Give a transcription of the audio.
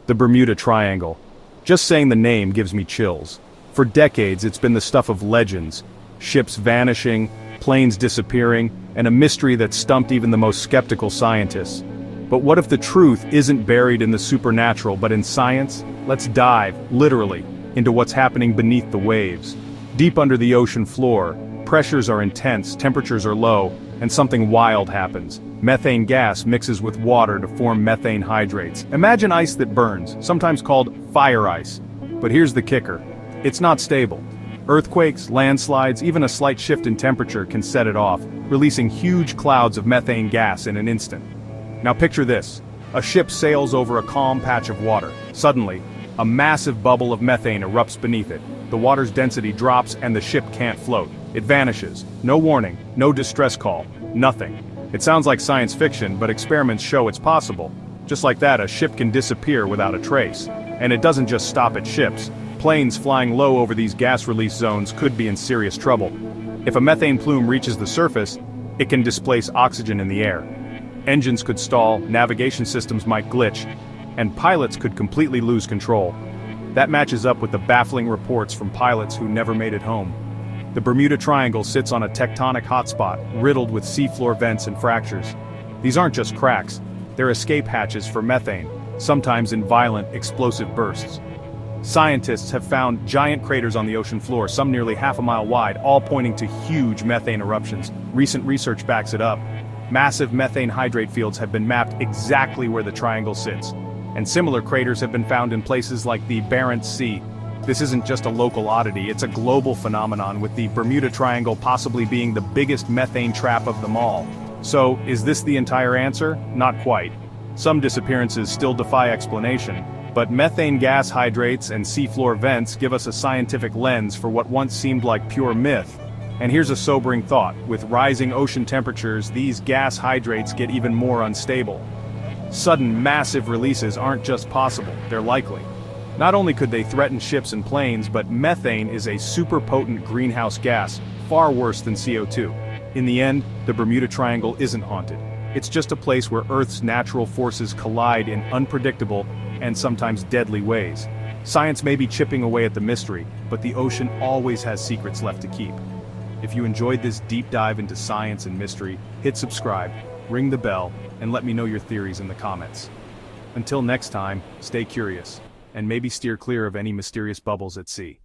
The Bermuda Triangle. Just saying the name gives me chills. For decades, it's been the stuff of legends. Ships vanishing, planes disappearing, and a mystery that stumped even the most skeptical scientists. But what if the truth isn't buried in the supernatural but in science? Let's dive, literally, into what's happening beneath the waves. Deep under the ocean floor, pressures are intense, temperatures are low, and something wild happens. Methane gas mixes with water to form methane hydrates. Imagine ice that burns, sometimes called fire ice. But here's the kicker. It's not stable. Earthquakes, landslides, even a slight shift in temperature can set it off, releasing huge clouds of methane gas in an instant. Now picture this. A ship sails over a calm patch of water. Suddenly, a massive bubble of methane erupts beneath it. The water's density drops and the ship can't float. It vanishes. No warning, no distress call, nothing. It sounds like science fiction, but experiments show it's possible. Just like that, a ship can disappear without a trace. And it doesn't just stop at ships. Planes flying low over these gas release zones could be in serious trouble. If a methane plume reaches the surface, it can displace oxygen in the air. Engines could stall, navigation systems might glitch, and pilots could completely lose control. That matches up with the baffling reports from pilots who never made it home. The Bermuda Triangle sits on a tectonic hotspot, riddled with seafloor vents and fractures. These aren't just cracks, they're escape hatches for methane, sometimes in violent, explosive bursts. Scientists have found giant craters on the ocean floor, some nearly half a mile wide, all pointing to huge methane eruptions. Recent research backs it up. Massive methane hydrate fields have been mapped exactly where the triangle sits. And similar craters have been found in places like the Barents Sea. This isn't just a local oddity, it's a global phenomenon, with the Bermuda Triangle possibly being the biggest methane trap of them all. So, is this the entire answer? Not quite. Some disappearances still defy explanation, but methane gas hydrates and seafloor vents give us a scientific lens for what once seemed like pure myth. And here's a sobering thought: with rising ocean temperatures, these gas hydrates get even more unstable. Sudden, massive releases aren't just possible, they're likely. Not only could they threaten ships and planes, but methane is a super potent greenhouse gas, far worse than CO2. In the end, the Bermuda Triangle isn't haunted. It's just a place where Earth's natural forces collide in unpredictable and sometimes deadly ways. Science may be chipping away at the mystery, but the ocean always has secrets left to keep. If you enjoyed this deep dive into science and mystery, hit subscribe, ring the bell, and let me know your theories in the comments. Until next time, stay curious, and maybe steer clear of any mysterious bubbles at sea.